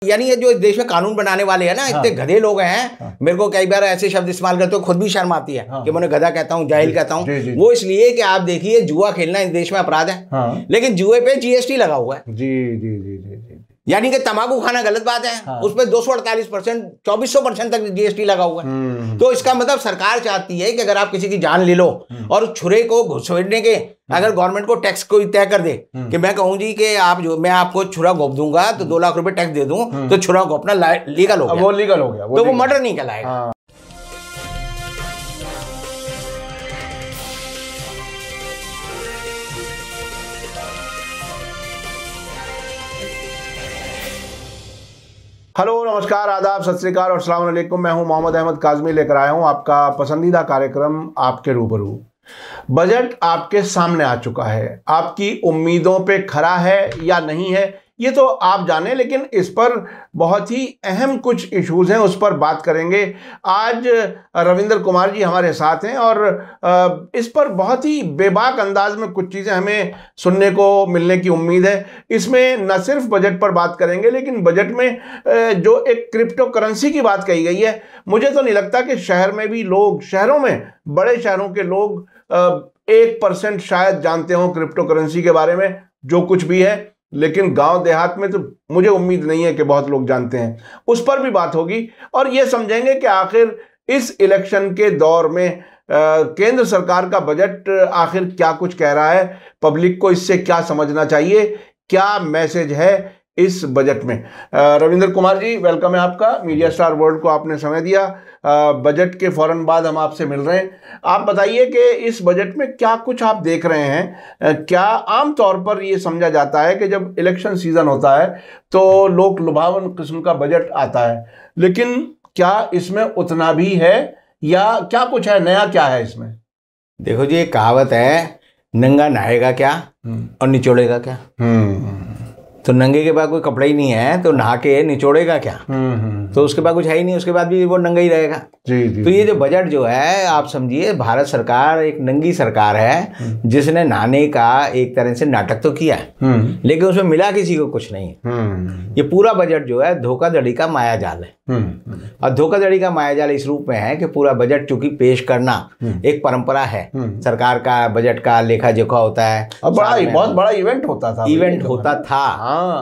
यानी ये जो देश में कानून बनाने वाले हैं ना, इतने गधे लोग हैं। मेरे को कई बार ऐसे शब्द इस्तेमाल करते हो, खुद भी शर्म आती है कि मैं गधा कहता हूँ, जाहिल कहता हूँ। वो इसलिए कि आप देखिए, जुआ खेलना इस देश में अपराध है, लेकिन जुए पे जीएसटी लगा हुआ है। जी जी जी जी जी। यानी कि तंबाकू खाना गलत बात है, उस पर 248%, 2400% तक जीएसटी लगा हुआ है। तो इसका मतलब सरकार चाहती है कि अगर आप किसी की जान ले लो और छुरे को घुसेड़ने के अगर गवर्नमेंट को टैक्स कोई तय कर दे कि मैं कहूँ जी कि आप जो मैं आपको छुरा घोप दूंगा तो 2 लाख रुपए टैक्स दे दूं, तो छुरा घोपना लीगल हो गया, वो लीगल हो गया, तो वो मर्डर नहीं कहलाएगा। हेलो, नमस्कार, आदाब, सत श्री अकाल और अस्सलाम वालेकुम। मैं हूं मोहम्मद अहमद काज़मी, लेकर आया हूं आपका पसंदीदा कार्यक्रम आपके रूबरू। बजट आपके सामने आ चुका है, आपकी उम्मीदों पे खरा है या नहीं है ये तो आप जाने, लेकिन इस पर बहुत ही अहम कुछ इश्यूज हैं, उस पर बात करेंगे। आज रविंद्र कुमार जी हमारे साथ हैं और इस पर बहुत ही बेबाक अंदाज में कुछ चीज़ें हमें सुनने को मिलने की उम्मीद है। इसमें न सिर्फ बजट पर बात करेंगे, लेकिन बजट में जो एक क्रिप्टो करेंसी की बात कही गई है, मुझे तो नहीं लगता कि शहर में भी लोग, शहरों में, बड़े शहरों के लोग 1% शायद जानते हों क्रिप्टो करेंसी के बारे में, जो कुछ भी है। लेकिन गांव देहात में तो मुझे उम्मीद नहीं है कि बहुत लोग जानते हैं। उस पर भी बात होगी और ये समझेंगे कि आखिर इस इलेक्शन के दौर में केंद्र सरकार का बजट आखिर क्या कुछ कह रहा है, पब्लिक को इससे क्या समझना चाहिए, क्या मैसेज है इस बजट में। रविंद्र कुमार जी, वेलकम है आपका। मीडिया स्टार वर्ल्ड को आपने समय दिया। बजट के फौरन बाद हम आपसे मिल रहे हैं। आप बताइए कि इस बजट में क्या कुछ आप देख रहे हैं। क्या आम तौर पर ये समझा जाता है कि जब इलेक्शन सीजन होता है तो लोक लुभावन किस्म का बजट आता है, लेकिन क्या इसमें उतना भी है या क्या कुछ है, नया क्या है इसमें? देखो जी, एक कहावत है, नंगा नहाएगा क्या और निचोड़ेगा क्या। तो नंगे के बाद कोई कपड़ा ही नहीं है तो नहा के निचोड़ेगा क्या। तो उसके बाद कुछ है ही नहीं, उसके बाद भी वो नंगा ही रहेगा। जी। तो ये जो बजट जो है, आप समझिए भारत सरकार एक नंगी सरकार है जिसने नहाने का एक तरह से नाटक तो किया है, लेकिन उसमें मिला किसी को कुछ नहीं है। ये पूरा बजट जो है धोखाधड़ी का माया जाल है। और धोखाधड़ी का माया जाल इस रूप में है कि पूरा बजट चूंकि पेश करना एक परंपरा है सरकार का, बजट का लेखा जोखा होता है, बहुत बड़ा इवेंट होता था।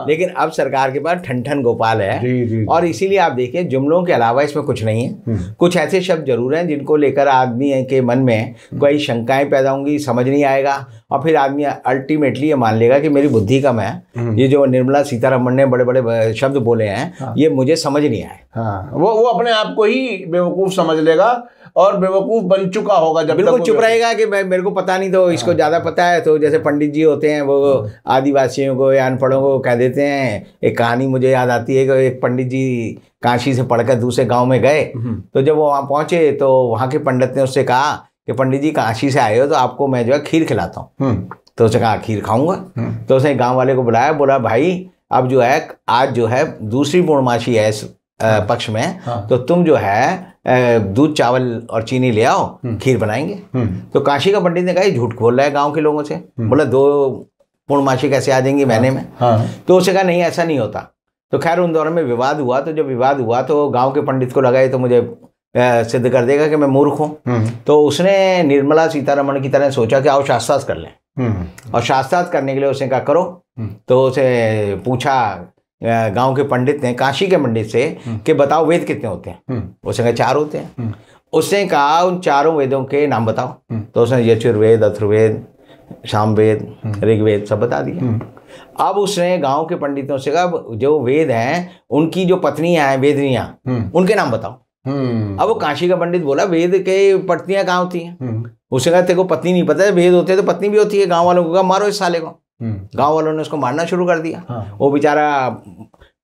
लेकिन अब सरकार के पास ठन गोपाल है। जी। और इसीलिए आप देखिए, जुमलों के अलावा इसमें कुछ नहीं है। कुछ ऐसे शब्द जरूर हैं जिनको लेकर आदमी के मन में कोई शंकाएं पैदा होंगी, समझ नहीं आएगा, और फिर आदमी अल्टीमेटली ये मान लेगा कि मेरी बुद्धि कम है। ये जो निर्मला सीतारमण ने बड़े बड़े शब्द बोले हैं, ये मुझे समझ नहीं आए। वो अपने आप को ही बेवकूफ समझ लेगा और बेवकूफ बन चुका होगा जब बिल्कुल चुप रहेगा कि मेरे को पता नहीं, तो इसको ज़्यादा पता है। तो जैसे पंडित जी होते हैं, वो आदिवासियों को या अनपढ़ों को कह देते हैं। एक कहानी मुझे याद आती है कि एक पंडित जी काशी से पढ़कर दूसरे गांव में गए, तो जब वो वहाँ पहुँचे तो वहाँ के पंडित ने उससे कहा कि पंडित जी काशी से आए हो तो आपको मैं जो है खीर खिलाता हूँ। तो उसने कहा खीर खाऊंगा। तो उसने गाँव वाले को बुलाया, बोला भाई अब जो है आज जो है दूसरी पूर्णमासी है इस पक्ष में, तो तुम जो है दूध चावल और चीनी ले आओ, खीर बनाएंगे। तो काशी का पंडित ने कहा झूठ खोल रहा है गांव के लोगों से, बोला 2 पूर्णमासी कैसे आ जाएंगी महीने में। तो उसने कहा नहीं, ऐसा नहीं होता। तो खैर उन दौरान में विवाद हुआ। तो जब विवाद हुआ तो गांव के पंडित को लगा तो मुझे सिद्ध कर देगा कि मैं मूर्ख हूँ। तो उसने निर्मला सीतारमण की तरह सोचा कि आओ शास्त्रार्थ कर लें, और शास्त्रार्थ करने के लिए उसने कहा करो। तो उसे पूछा गांव के पंडित ने, काशी के पंडित से, कि बताओ वेद कितने होते हैं। उसने कहा 4 होते हैं। उसने कहा उन 4 वेदों के नाम बताओ। तो उसने यजुर्वेद, अथर्ववेद, सामवेद, ऋग्वेद सब बता दिया। अब उसने गांव के पंडितों से कहा जो वेद हैं उनकी जो पत्नियां हैं वेदनियां, उनके नाम बताओ। अब वो काशी का पंडित बोला वेद के पत्नियां कहाँ होती हैं। उसने कहा तेरे को पत्नी नहीं पता है, वेद होते हैं तो पत्नी भी होती है। गाँव वालों को कहा मारो इस साले को। गांव वालों ने उसको मारना शुरू कर दिया। वो बेचारा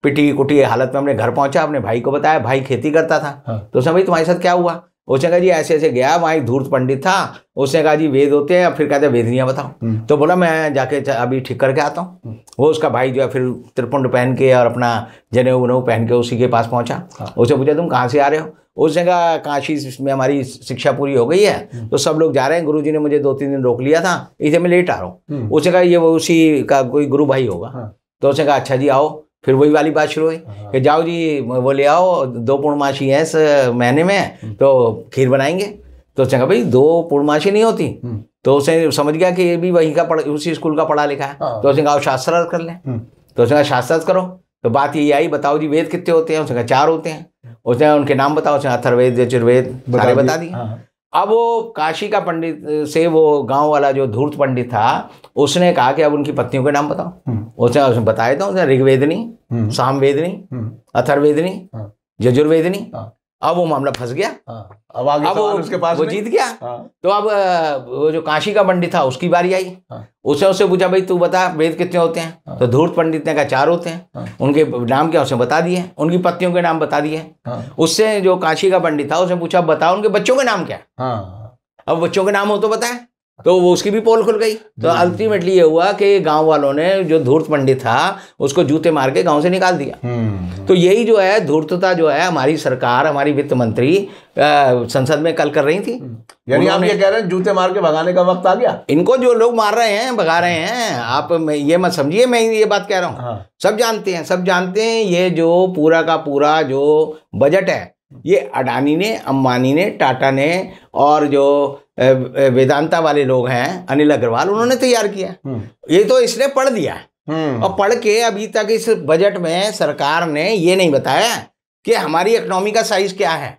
पिटी कुटी हालत में अपने घर पहुंचा, अपने भाई को बताया, भाई खेती करता था। तो उसने भाई तुम्हारे साथ क्या हुआ। उसने कहा जी ऐसे ऐसे गया, वहाँ एक धूर्त पंडित था, उसने कहा जी वेद होते हैं, फिर कहते हैं वेदनियाँ बताओ। तो बोला मैं जाके अभी ठीक करके आता हूँ। वो उसका भाई जो है फिर त्रिपुंड पहन के और अपना जनेऊ वनेऊ पहन के उसी के पास पहुंचा। उससे पूछा तुम कहाँ से आ रहे हो। उसने कहा काशी में हमारी शिक्षा पूरी हो गई है तो सब लोग जा रहे हैं, गुरुजी ने मुझे 2-3 दिन रोक लिया था, इसे मैं लेट आ रहा हूँ। उसने कहा ये वो उसी का कोई गुरु भाई होगा। तो उसने कहा अच्छा जी आओ। फिर वही वाली बात शुरू हुई कि जाओ जी वो ले आओ 2 पूर्णमासी हैं इस महीने में तो खीर बनाएंगे। तो उसने कहा भाई 2 पूर्णमासी नहीं होती। तो उसने समझ गया कि ये भी वहीं का उसी स्कूल का पढ़ा लिखा है। तो उसने कहा शास्त्रार्थ कर लें। तो उसने कहा शास्त्रार्थ करो। तो बात ये आई बताओ जी वेद कितने होते हैं। उसने कहा 4 होते हैं। उसने उनके नाम बताओ। उसने अथर्ववेद यजुर्वेद सारे बता दिए। अब वो काशी का पंडित से वो गांव वाला जो धूर्त पंडित था उसने कहा कि अब उनकी पत्नियों के नाम बताओ। उसने बताया था उसने ऋग्वेदनी, सामवेदनी, अथर्ववेदनी, यजुर्वेदनी। अब वो मामला फंस गया। अब आगे अब उसके पास वो जीत गया। तो अब वो जो काशी का पंडित था उसकी बारी आई। उससे पूछा भाई तू बता वेद कितने होते हैं। तो धूर्त पंडित ने कहा 4 होते हैं। उनके नाम क्या उसने बता दिए, उनकी पत्नियों के नाम बता दिए। उससे जो काशी का पंडित था उसने पूछा बताओ उनके बच्चों के नाम क्या। अब बच्चों के नाम हो तो बताए। तो वो उसकी भी पोल खुल गई। तो अल्टीमेटली ये हुआ कि गांव वालों ने जो धूर्त पंडित था उसको जूते मार के गांव से निकाल दिया। तो यही जो है धूर्तता जो है हमारी सरकार, हमारी वित्त मंत्री संसद में कल कर रही थी। यानी आप ये कह रहे हैं जूते मार के भगाने का वक्त आ गया। इनको जो लोग मार रहे हैं भगा रहे हैं। आप ये मत समझिए मैं ये बात कह रहा हूँ। सब जानते हैं, सब जानते हैं। ये जो पूरा का पूरा जो बजट है ये अडानी ने, अंबानी ने, टाटा ने और जो वेदांता वाले लोग हैं अनिल अग्रवाल उन्होंने तैयार किया। ये तो इसने पढ़ दिया और पढ़ के अभी तक इस बजट में सरकार ने ये नहीं बताया कि हमारी इकोनॉमी का साइज क्या है,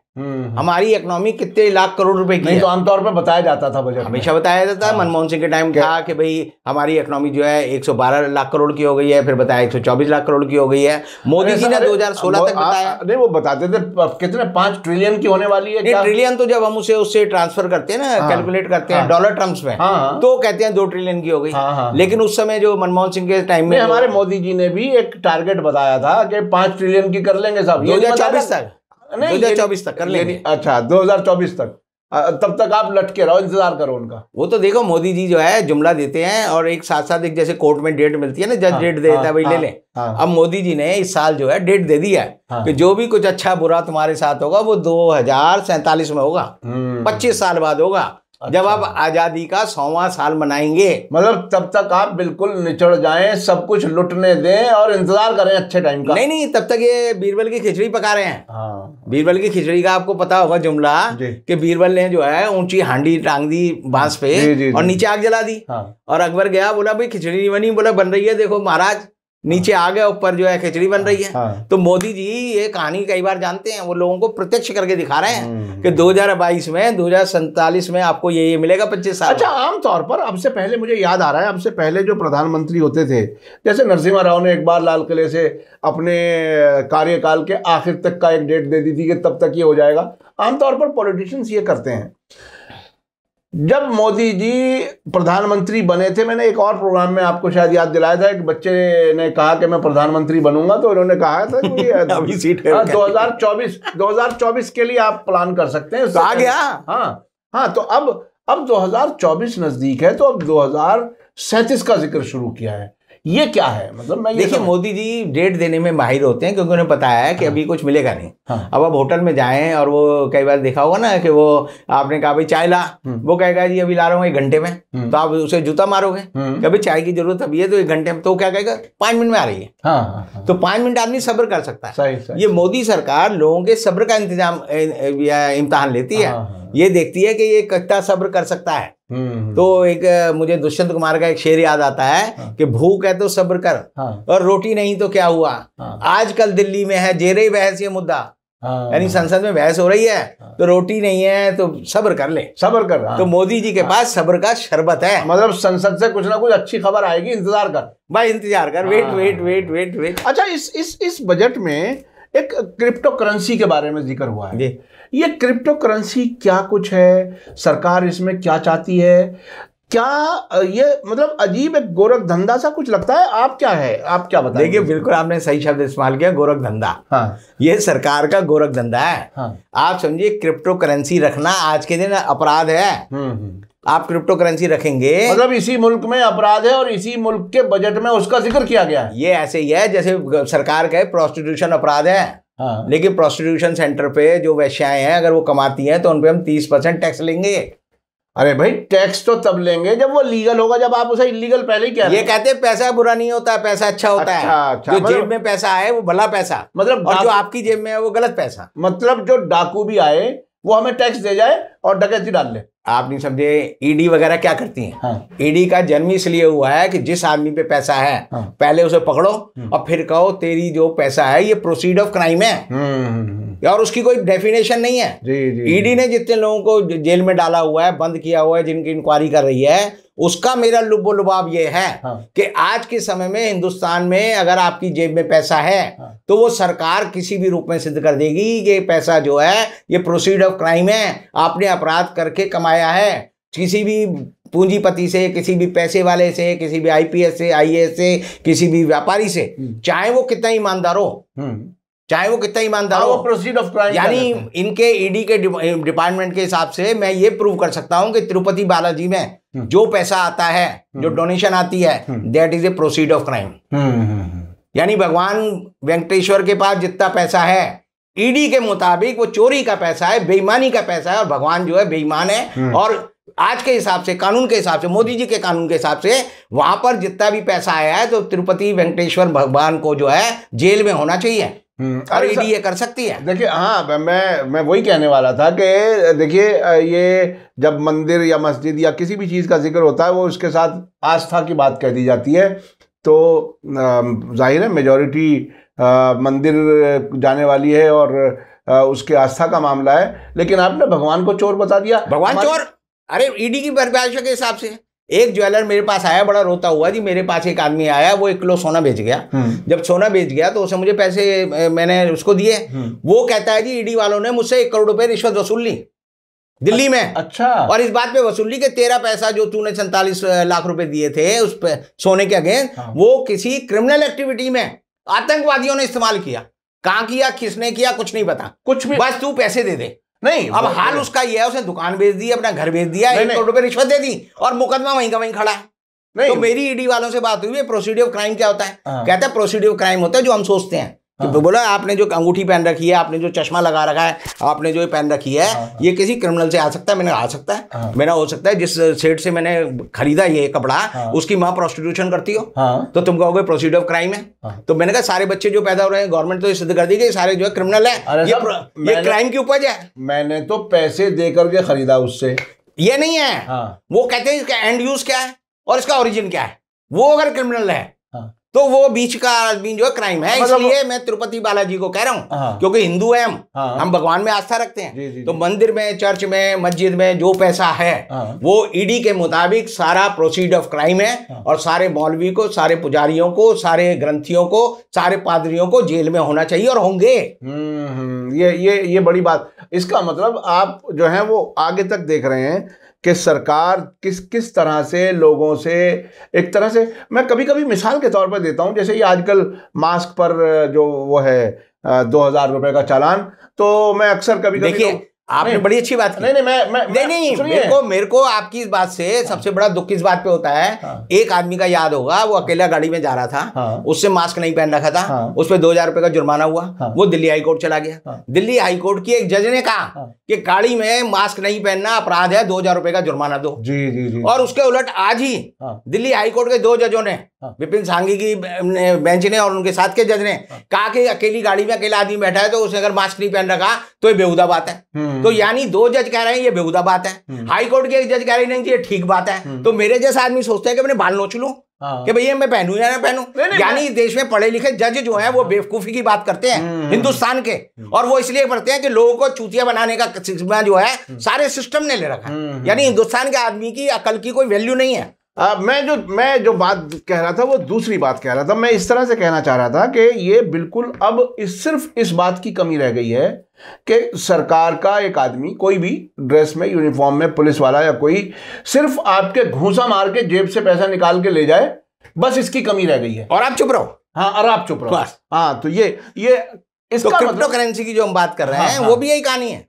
हमारी इकोनॉमी कितने लाख करोड़ रुपए की नहीं है। तो आमतौर पर बताया जाता था बजट, हमेशा बताया जाता है। मनमोहन सिंह के टाइम था कि भाई हमारी इकोनॉमी जो है 112 लाख करोड़ की हो गई है, फिर बताया 124 लाख करोड़ की हो गई है। मोदी जी ने 2016 तक बताया। नहीं वो बताते थे कितने 5 ट्रिलियन की होने वाली है। ट्रिलियन तो जब हम उससे ट्रांसफर करते हैं ना, कैलकुलेट करते हैं डॉलर टर्म्स में, तो कहते हैं 2 ट्रिलियन की हो गई। लेकिन उस समय जो मनमोहन सिंह के टाइम में हमारे मोदी जी ने भी एक टारगेट बताया था कि 5 ट्रिलियन की कर लेंगे सब 2024 तक। 2024 तक कर लेंगे। अच्छा 2024 तक, तब तक आप लटके रहो, इंतजार करो उनका। वो तो देखो मोदी जी जो है जुमला देते हैं और एक साथ साथ एक जैसे कोर्ट में डेट मिलती है ना, जज डेट दे देता है भाई ले लें। अब मोदी जी ने इस साल जो है डेट दे दी है कि जो भी कुछ अच्छा बुरा तुम्हारे साथ होगा वो 2047 में होगा, 25 साल बाद होगा। जब आप आजादी का 100वां साल मनाएंगे। मतलब तब तक आप बिल्कुल निचड़ जाएं, सब कुछ लुटने दें और इंतजार करें अच्छे टाइम का। नहीं तब तक ये बीरबल की खिचड़ी पका रहे हैं। बीरबल की खिचड़ी का आपको पता होगा जुमला कि बीरबल ने जो है ऊंची हांडी टांग दी बांस पे और नीचे आग जला दी। और अकबर गया, बोला भाई खिचड़ी नहीं बनी, बोला बन रही है, देखो महाराज नीचे आ गया, ऊपर जो है खिचड़ी बन रही है। तो मोदी जी ये कहानी कई बार जानते हैं, वो लोगों को प्रत्यक्ष करके दिखा रहे हैं कि 2022 में 2047 में आपको ये मिलेगा 25 साल। अच्छा आमतौर पर अब से पहले मुझे याद आ रहा है, अब से पहले जो प्रधानमंत्री होते थे, जैसे नरसिम्हा राव ने एक बार लाल किले से अपने कार्यकाल के आखिर तक का एक डेट दे दी थी कि तब तक ये हो जाएगा। आमतौर पर पॉलिटिशियंस ये करते हैं। जब मोदी जी प्रधानमंत्री बने थे, मैंने एक और प्रोग्राम में आपको शायद याद दिलाया था, एक बच्चे ने कहा कि मैं प्रधानमंत्री बनूंगा, तो उन्होंने कहा था कि अभी सीट 2024 के लिए आप प्लान कर सकते हैं। तो आ गया। हाँ तो अब 2024 नजदीक है, तो अब 2037 का जिक्र शुरू किया है। ये क्या है? मतलब मैं देखिए मोदी जी डेट देने में माहिर होते हैं क्योंकि उन्हें पता है कि अभी कुछ मिलेगा नहीं। अब आप होटल में जाएं और वो कई बार देखा होगा ना कि वो आपने कहा भाई चाय ला, वो कहेगा जी अभी ला रहा हूँ 1 घंटे में, तो आप उसे जूता मारोगे कि भाई चाय की जरूरत अभी है तो 1 घंटे में, तो क्या कहेगा 5 मिनट में आ रही है। तो 5 मिनट आदमी सब्र कर सकता है। ये मोदी सरकार लोगों के सब्र का इम्तिहान लेती है। ये देखती है कि ये कितना सब्र कर सकता है। तो एक मुझे दुष्यंत कुमार का एक शेर याद आता है कि भूख है तो सब्र कर और रोटी नहीं तो क्या हुआ। आजकल दिल्ली में है जेरे बहस ये मुद्दा, यानी संसद में बहस हो रही है तो रोटी नहीं है तो सब्र कर ले, सब्र कर। तो मोदी जी के पास सब्र का शरबत है। मतलब संसद से कुछ ना कुछ अच्छी खबर आएगी, इंतजार कर भाई, इंतजार कर, वेट। अच्छा इस बजट में एक क्रिप्टो करेंसी के बारे में जिक्र हुआ है। ये क्रिप्टो करेंसी क्या कुछ है, सरकार इसमें क्या चाहती है, क्या ये मतलब अजीब एक गोरख धंधा सा कुछ लगता है? आप क्या बताएंगे? देखिए बिल्कुल आपने सही शब्द इस्तेमाल किया, गोरख धंधा। ये सरकार का गोरख धंधा है। आप समझिए क्रिप्टो करेंसी रखना आज के दिन अपराध है। आप क्रिप्टो करेंसी रखेंगे मतलब इसी मुल्क में अपराध है और इसी मुल्क के बजट में उसका जिक्र किया गया है। ये ऐसे ही है जैसे सरकार कहे प्रोस्टिट्यूशन अपराध है। लेकिन प्रोस्टिट्यूशन सेंटर पे जो वेश्याएं हैं अगर वो कमाती हैं तो उन पे हम 30% टैक्स लेंगे। अरे भाई टैक्स तो तब लेंगे जब वो लीगल होगा, जब आप उसे इलीगल पहले ही कह रहे ये कहते हैं पैसा बुरा नहीं होता, पैसा अच्छा होता है। अच्छा, जो मतलब जेब में पैसा है वो भला पैसा, मतलब और जो आपकी जेब में है वो गलत पैसा। मतलब जो डाकू भी आए वो हमें टैक्स दे जाए और डकैती डाल ले। आप नहीं समझे, ईडी वगैरह क्या करती हैं? हाँ। ईडी का जन्म इसलिए हुआ है कि जिस आदमी पे पैसा है हाँ। पहले उसे पकड़ो और फिर कहो तेरी जो पैसा है ये प्रोसीड ऑफ क्राइम है, और उसकी कोई डेफिनेशन नहीं है। जी ईडी ने जितने लोगों को जेल में डाला हुआ है, बंद किया हुआ है, जिनकी इंक्वायरी कर रही है, उसका मेरा लुब्बो लुबाब ये है कि आज के समय में हिंदुस्तान में अगर आपकी जेब में पैसा है तो वो सरकार किसी भी रूप में सिद्ध कर देगी कि पैसा जो है ये प्रोसीड ऑफ क्राइम है, आपने अपराध करके कमाया है। किसी भी पूंजीपति से, किसी भी पैसे वाले से, किसी भी आईपीएस से, आईएएस से, किसी भी व्यापारी से, चाहे वो कितना ईमानदार हो, चाहे वो कितना ईमानदार हो, प्रोसीड ऑफ क्राइम, यानी इनके ईडी के डिपार्टमेंट के हिसाब से मैं ये प्रूव कर सकता हूं कि तिरुपति बालाजी में जो पैसा आता है, जो डोनेशन आती है, that is a proceed of crime. यानी भगवान वेंकटेश्वर के पास जितना पैसा है ईडी के मुताबिक वो चोरी का पैसा है, बेईमानी का पैसा है, और भगवान जो है बेईमान है। और आज के हिसाब से, कानून के हिसाब से, मोदी जी के कानून के हिसाब से वहां पर जितना भी पैसा आया है तो तिरुपति वेंकटेश्वर भगवान को जो है जेल में होना चाहिए, और ईडी ये कर सकती है। देखिए, हाँ, मैं वही कहने वाला था कि देखिए ये जब मंदिर या मस्जिद या किसी भी चीज़ का जिक्र होता है वो उसके साथ आस्था की बात कह दी जाती है, तो जाहिर है मेजॉरिटी मंदिर जाने वाली है और उसके आस्था का मामला है। लेकिन आपने भगवान को चोर बता दिया। भगवान चोर? अरे ईडी की परिभाषा के हिसाब से एक ज्वेलर मेरे पास आया, बड़ा रोता हुआ जी, मेरे पास एक आदमी आया, वो 1 किलो सोना बेच गया। जब सोना बेच गया तो उसे मुझे पैसे मैंने उसको दिए, वो कहता है जी ईडी वालों ने मुझसे 1 करोड़ रुपए रिश्वत वसूल ली दिल्ली में। अच्छा। और इस बात पे वसूली कि तेरा पैसा जो तूने 47 लाख रुपए दिए थे उस पे सोने के अगेंस्ट, वो किसी क्रिमिनल एक्टिविटी में आतंकवादियों ने इस्तेमाल किया। कहां किया, किसने किया, कुछ नहीं पता, कुछ भी, बस तू पैसे दे दे। नहीं, अब हाल उसका ये है, उसने दुकान बेच दी, अपना घर बेच दिया, 1 करोड़ रुपए रिश्वत दे दी और मुकदमा वहीं का वहीं खड़ा है। तो मेरी ईडी वालों से बात हुई, प्रोसीड ऑफ क्राइम क्या होता है? कहता है प्रोसीड ऑफ क्राइम होता है जो हम सोचते हैं। तो बोला आपने जो अंगूठी पहन रखी है, आपने जो चश्मा लगा रखा है, आपने जो ये पहन रखी है, ये किसी क्रिमिनल से आ सकता है। मैंने आ सकता है, मेरा हो सकता है जिस सेठ से मैंने खरीदा ये कपड़ा, उसकी माँ प्रोस्टिट्यूशन करती हो, तो तुम कहोगे प्रोसीड ऑफ क्राइम है। तो मैंने कहा सारे बच्चे जो पैदा हो रहे हैं गवर्नमेंट तो ये सिद्ध कर दी कि सारे जो है क्रिमिनल है, ये क्राइम की उपज है। मैंने तो पैसे दे करके खरीदा उससे, ये नहीं है। वो कहते हैं इसका एंड यूज क्या है और इसका ओरिजिन क्या है। वो अगर क्रिमिनल है तो वो बीच का आदमी जो है क्राइम है। इसलिए मैं तिरुपति बालाजी को कह रहा हूं, क्योंकि हिंदू है हम भगवान में आस्था रखते हैं। तो मंदिर में, चर्च में, मस्जिद में जो पैसा है वो ईडी के मुताबिक सारा प्रोसीड ऑफ क्राइम है, और सारे मौलवी को, सारे पुजारियों को, सारे ग्रंथियों को, सारे पादरियों को जेल में होना चाहिए और होंगे। ये बड़ी बात। इसका मतलब आप जो है वो आगे तक देख रहे हैं कि सरकार किस तरह से लोगों से, एक तरह से मैं कभी कभी मिसाल के तौर पर देता हूं, जैसे ये आजकल मास्क पर जो वो है 2000 रुपए का चालान, तो मैं अक्सर कभी देखिए आपने बड़ी अच्छी बात की। नहीं, मेरे को आपकी इस बात से सबसे बड़ा दुख इस बात पे होता है, एक आदमी का याद होगा, वो अकेला गाड़ी में जा रहा था, उससे मास्क नहीं पहन रखा था, उस पर 2000 रुपए का जुर्माना हुआ, वो दिल्ली हाईकोर्ट चला गया। दिल्ली हाईकोर्ट की एक जज ने कहा कि गाड़ी में मास्क नहीं पहनना अपराध है, 2000 रुपए का जुर्माना दो। जी। और उसके उलट आज ही दिल्ली हाईकोर्ट के 2 जजों ने, विपिन सांघी की बेंच ने और उनके साथ के जज ने कहा कि अकेली गाड़ी में अकेला आदमी बैठा है तो उसने अगर मास्क नहीं पहन रखा तो ये बेहुदा बात है। तो यानी 2 जज कह रहे हैं ये बेहुदा बात है, हाई कोर्ट के एक जज कह रहे हैं ये ठीक बात है। तो मेरे जैसा आदमी सोचता है कि अपने बाल नोच लूं कि भैया मैं पहनूं या ना पहनूं। यानी देश में पढ़े लिखे जज जो है वो बेवकूफी की बात करते हैं हिंदुस्तान के, और वो इसलिए पढ़ते हैं कि लोगों को चूतिया बनाने का सिस्टम जो है सारे सिस्टम ने ले रखा है। यानी हिंदुस्तान के आदमी की अकल की कोई वैल्यू नहीं है। मैं जो बात कह रहा था वो दूसरी बात कह रहा था। मैं इस तरह से कहना चाह रहा था कि ये बिल्कुल अब सिर्फ इस बात की कमी रह गई है कि सरकार का एक आदमी, कोई भी ड्रेस में, यूनिफॉर्म में, पुलिस वाला या कोई, सिर्फ आपके घूंसा मार के जेब से पैसा निकाल के ले जाए, बस इसकी कमी रह गई है और आप चुप रहो। हाँ, और आप चुप रहो। हाँ, तो ये इसका तो क्रिप्टो करेंसी की जो हम बात कर रहे हैं वो भी यही कहानी है।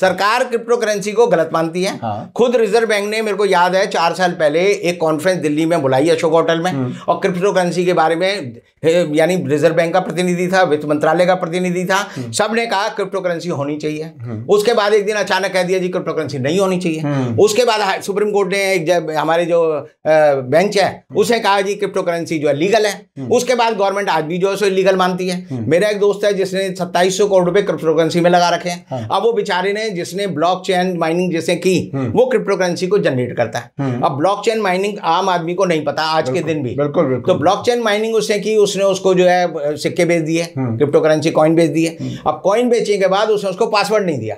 सरकार क्रिप्टो करेंसी को गलत मानती है। खुद रिजर्व बैंक ने, मेरे को याद है 4 साल पहले एक कॉन्फ्रेंस दिल्ली में बुलाई अशोक होटल में, और क्रिप्टो करेंसी के बारे में यानी रिजर्व बैंक का प्रतिनिधि था, वित्त मंत्रालय का प्रतिनिधि था, सबने कहा क्रिप्टो करेंसी होनी चाहिए। उसके बाद एक दिन अचानक कह दिया जी क्रिप्टो करेंसी नहीं होनी चाहिए। उसके बाद सुप्रीम कोर्ट ने हमारे जो बेंच है उसे कहा जी क्रिप्टो करेंसी जो है लीगल है। उसके बाद गवर्नमेंट आज भी जो है सो इलीगल मानती है। मेरा एक दोस्त है जिसने 2700 करोड़ रुपए क्रिप्टो करेंसी में लगा रखे हैं। अब वो बेचारे ने जिसने ब्लॉकचेन माइनिंग जैसे की वो क्रिप्टो करेंसी को जनरेट करता है। अब ब्लॉकचेन माइनिंग आम आदमी को नहीं पता आज के दिन भी। बिल्कुल। तो ब्लॉकचेन माइनिंग उसने की, उसने उसको जो है सिक्के बेच दिए, क्रिप्टो करेंसी कॉइन बेच दिए। अब कॉइन बेचने के बाद उसने उसको पासवर्ड नहीं दिया।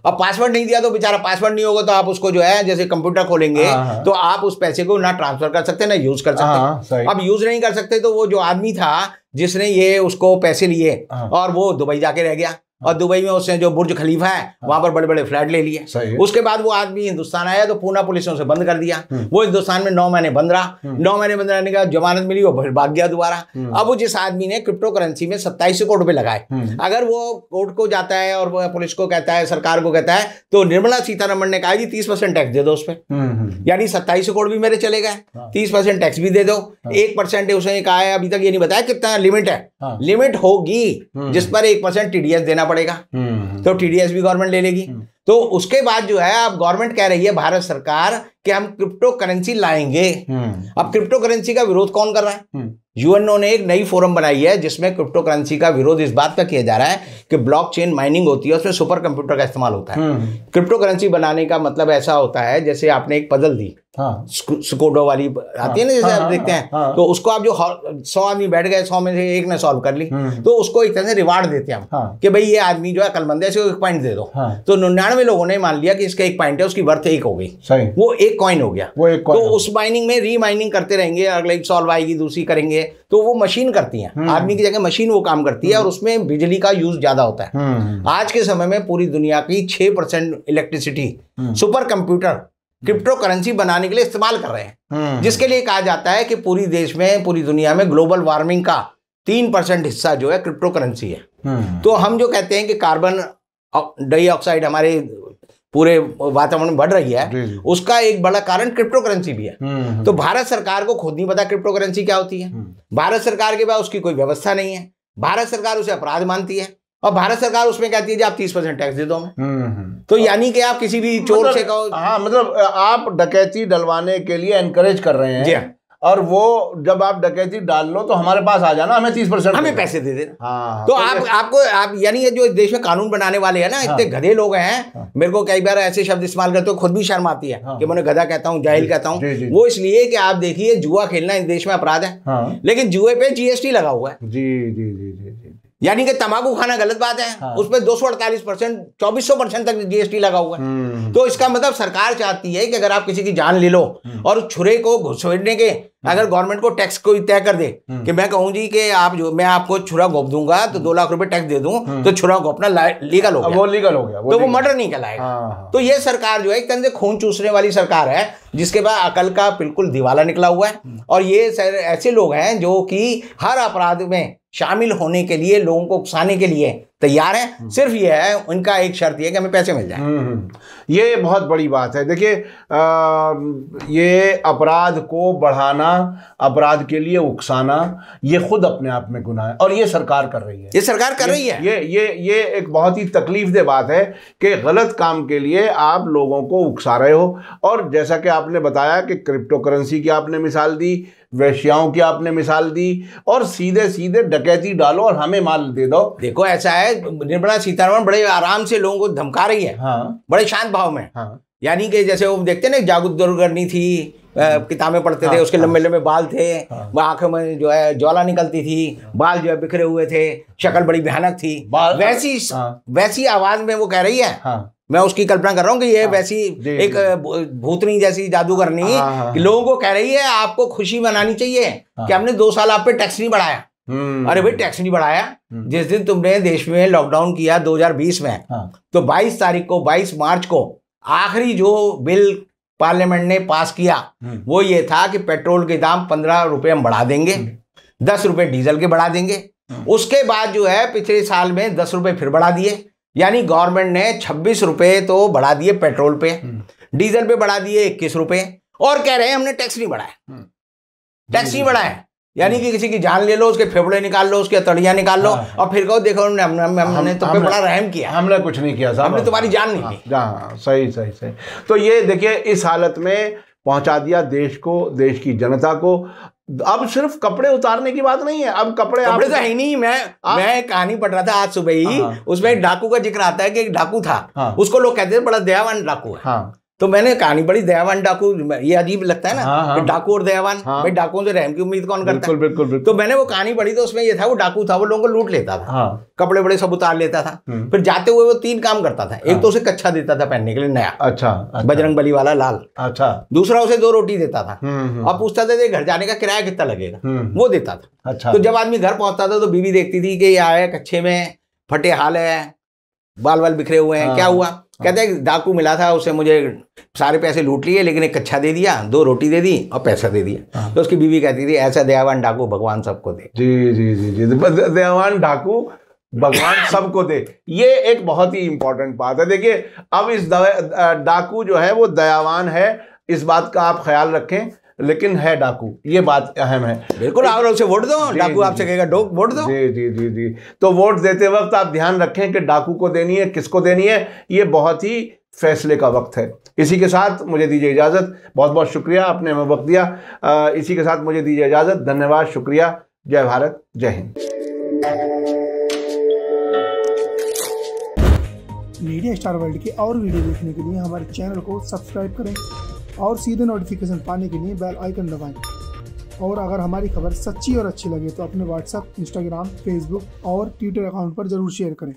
अब पासवर्ड नहीं दिया तो बेचारा पासवर्ड नहीं होगा तो आप उसको जो है जैसे कंप्यूटर खोलेंगे तो आप उस पैसे को ना ट्रांसफर कर सकते ना यूज कर सकते। अब यूज नहीं कर सकते तो वो जो आदमी था जिसने ये उसको पैसे लिए और वो दुबई जाके रह गया और दुबई में उसने जो बुर्ज खलीफा है वहां पर बड़े बड़े फ्लैट ले लिए। उसके बाद वो आदमी हिंदुस्तान आया तो पूना पुलिस ने उसे बंद कर दिया। वो हिंदुस्तान में 9 महीने बंद रहा। 9 महीने बंद रहने का जमानत मिली, वो भाग गया दोबारा। अब वो जिस आदमी ने क्रिप्टो करेंसी में 2700 करोड़ रुपए लगाए, अगर वो कोर्ट को जाता है और पुलिस को कहता है, सरकार को कहता है, तो निर्मला सीतारमण ने कहा जी 30% टैक्स दे दो उस पर। यानी 2700 करोड़ भी मेरे चले गए, 30% टैक्स भी दे दो। 1% उसने कहा है, अभी तक ये नहीं बताया कितना लिमिट है। लिमिट होगी जिस पर 1% TDS देना पड़ेगा, तो TDS भी गवर्नमेंट ले लेगी। तो उसके बाद जो है अब गवर्नमेंट कह रही है भारत सरकार कि हम क्रिप्टो करेंसी लाएंगे। अब क्रिप्टो करेंसी का विरोध कौन कर रहा है? यूएनओ ने एक नई फोरम बनाई है जिसमें क्रिप्टो करेंसी का विरोध इस बात का किया जा रहा है कि ब्लॉकचेन माइनिंग होती है, उसमें सुपर कंप्यूटर का इस्तेमाल होता है। क्रिप्टो करेंसी बनाने का मतलब ऐसा होता है जैसे आपने एक पजल दी, स्कोडो वाली आती है ना, जैसे आप देखते हैं, तो उसको आप जो 100 आदमी बैठ गए, 100 में से एक ने सॉल्व कर ली, तो उसको एक तरह से रिवार्ड देते हैं हम कि भाई ये आदमी जो है अक्लमंद है, इसको 1 पॉइंट दे दो। तो 99 लोगों ने मान लिया कि इसका 1 पॉइंट है, उसकी वर्थ 1 हो गई, वो 1 कॉइन हो गया। तो उस माइनिंग में रीमाइनिंग करते रहेंगे, अगले सॉल्व आएगी, दूसरी करेंगे, तो वो मशीन करती है, आदमी की जगह मशीन वो काम करती है और उसमें बिजली का यूज ज्यादा होता है। आज के समय में पूरी दुनिया की 6% electricity super computer crypto currency बनाने के लिए इस्तेमाल कर रहे हैं, जिसके लिए कहा जाता है कि पूरी देश में, पूरी दुनिया में ग्लोबल वार्मिंग का 3% हिस्सा जो है क्रिप्टो करेंसी है। तो हम जो कहते हैं कि कार्बन डाइऑक्साइड हमारे पूरे वातावरण में बढ़ रही है, उसका एक बड़ा कारण क्रिप्टो करेंसी भी है। तो भारत सरकार को खुद नहीं पता क्रिप्टो करेंसी क्या होती है। भारत सरकार के पास उसकी कोई व्यवस्था नहीं है। भारत सरकार उसे अपराध मानती है और भारत सरकार उसमें कहती है जी आप 30% टैक्स दे दो हमें। तो यानी कि आप किसी भी चोर से कहो, हाँ, मतलब आप डकैती डलवाने के लिए एनकरेज कर रहे हैं, और वो जब आप डकैती डाल लो तो हमारे पास आ जाना, हमें 30% हमें पैसे दे देना। हाँ, तो आप यानी ये जो देश में कानून बनाने वाले हैं ना, इतने गधे लोग हैं। मेरे को कई बार ऐसे शब्द इस्तेमाल करते हो खुद भी शर्म आती है कि मैं गधा कहता हूँ, जाहिल कहता हूँ। वो इसलिए कि आप देखिए जुआ खेलना इस देश में अपराध है, लेकिन जुए पे GST लगा हुआ है। जी। यानी कि तंबाकू खाना गलत बात है, उस पर 248%, 2400% तक GST लगा हुआ है। तो इसका मतलब सरकार चाहती है कि अगर आप किसी की जान ले लो और उस छुरे को घुसेड़ने के अगर गवर्नमेंट को टैक्स कोई तय कर दे कि मैं कहूँ जी कि आप जो मैं आपको छुरा घोप दूंगा तो 2 लाख रुपए टैक्स दे दूं, तो छुरा घोपना लीगल हो गया, वो लीगल हो गया, तो वो मर्डर नहीं कहलाएगा। तो ये सरकार जो है एक तरह से खून चूसने वाली सरकार है, जिसके बाद अकल का बिल्कुल दिवाला निकला हुआ है। और ये ऐसे लोग हैं जो कि हर अपराध में शामिल होने के लिए, लोगों को उकसाने के लिए तैयार है। सिर्फ ये है, उनका एक शर्त ये कि हमें पैसे मिल जाए। ये बहुत बड़ी बात है। देखिए, ये अपराध को बढ़ाना, अपराध के लिए उकसाना, ये खुद अपने आप में गुनाह है, और ये सरकार कर रही है। ये सरकार कर रही है। ये एक बहुत ही तकलीफदेह बात है कि गलत काम के लिए आप लोगों को उकसा रहे हो। और जैसा कि आपने बताया कि क्रिप्टो करेंसी की आपने मिसाल दी, वेश्याओं की आपने मिसाल दी, और सीधे सीधे डकैती डालो और हमें माल दे दो। देखो ऐसा है, निर्मला सीतारमण बड़े आराम से लोगों को धमका रही है, बड़े शांत भाव में। यानी कि जैसे वो देखते ना, जागृत दुर्गर्णी थी, किताबें पढ़ते थे, उसके लंबे लंबे बाल थे, आंखों में जो है ज्वाला निकलती थी, बाल जो है बिखरे हुए थे, शक्ल बड़ी भयानक थी, वैसी आवाज में वो कह रही है। मैं उसकी कल्पना कर रहा हूँ कि ये वैसी एक भूतनी जैसी जादूगरनी लोगों को कह रही है आपको खुशी मनानी चाहिए कि हमने 2 साल आप पे टैक्स नहीं बढ़ाया। अरे भाई, टैक्स नहीं बढ़ाया। जिस दिन तुमने देश में लॉकडाउन किया 2020 में, तो 22 मार्च को आखिरी जो बिल पार्लियामेंट ने पास किया वो ये था कि पेट्रोल के दाम 15 रुपए हम बढ़ा देंगे, 10 रुपए डीजल के बढ़ा देंगे। उसके बाद जो है पिछले साल में 10 रुपए फिर बढ़ा दिए, यानी गवर्नमेंट ने 26 रुपए तो बढ़ा दिए पेट्रोल पे, डीजल पे बढ़ा दिए 21 रुपए, और कह रहे हैं हमने टैक्स नहीं बढ़ाया, टैक्स नहीं बढ़ाया। यानी कि किसी की जान ले लो, उसके फेफड़े निकाल लो, उसके तड़ियाँ निकाल लो, और फिर कहो देखो हमने तो पे बड़ा रहम किया, हमने कुछ नहीं किया साहब, हमने तुम्हारी जान नहीं ली। हाँ, सही सही सही। तो ये देखिए इस हालत में पहुंचा दिया देश को, देश की जनता को। अब सिर्फ कपड़े उतारने की बात नहीं है, अब कपड़े तो है ही नहीं। मैं कहानी पढ़ रहा था आज सुबह ही, उसमें एक डाकू का जिक्र आता है कि एक डाकू था, उसको लोग कहते थे बड़ा दयावान डाकू है। तो मैंने कहानी बड़ी, दयावान डाकू, ये अजीब लगता है ना कि डाकू और दयावान, भाई डाकुओं से रहम की उम्मीद कौन करता है? बिल्कुल बिल्कुल। तो मैंने वो कहानी पढ़ी तो उसमें ये था, वो डाकू था, वो लोगों को लूट लेता था, कपड़े बड़े सब उतार लेता था, फिर जाते हुए वो 3 काम करता था। एक तो उसे कच्छा देता था पहनने के लिए नया, अच्छा, बजरंग बली वाला लाल, अच्छा। दूसरा उसे 2 रोटी देता था, और पूछता था घर जाने का किराया कितना लगेगा, वो देता था। अच्छा। तो जब आदमी घर पहुंचता था तो बीवी देखती थी कि ये आया कच्छे में, फटे हाल है, बाल बाल बिखरे हुए हैं, क्या हुआ? कहते हैं डाकू मिला था, उससे मुझे सारे पैसे लूट लिए, लेकिन एक कच्छा दे दिया, 2 रोटी दे दी और पैसा दे दिया। तो उसकी बीवी कहती थी ऐसा दयावान डाकू भगवान सबको दे। जी जी जी जी, दयावान डाकू भगवान सबको दे, ये एक बहुत ही इंपॉर्टेंट बात है। देखिए अब इस डाकू जो है वो दयावान है, इस बात का आप ख्याल रखें, लेकिन है डाकू, ये बात अहम है। बिल्कुल, आप उसे वोट दो, डाकू आपसे कहेगा वोट दो। जी जी जी जी। तो वोट देते वक्त आप ध्यान रखें कि डाकू को देनी है, किसको देनी है, ये बहुत ही फैसले का वक्त है। इसी के साथ मुझे दीजिए इजाजत, बहुत बहुत शुक्रिया आपने हमें वक्त दिया। इसी के साथ मुझे दीजिए इजाजत, धन्यवाद, शुक्रिया, जय भारत, जय हिंद। मीडिया स्टार वर्ल्ड के और वीडियो देखने के लिए हमारे चैनल को सब्सक्राइब करें और सीधे नोटिफिकेशन पाने के लिए बेल आइकन दबाएं। और अगर हमारी खबर सच्ची और अच्छी लगे तो अपने व्हाट्सएप, इंस्टाग्राम, फेसबुक और ट्विटर अकाउंट पर जरूर शेयर करें।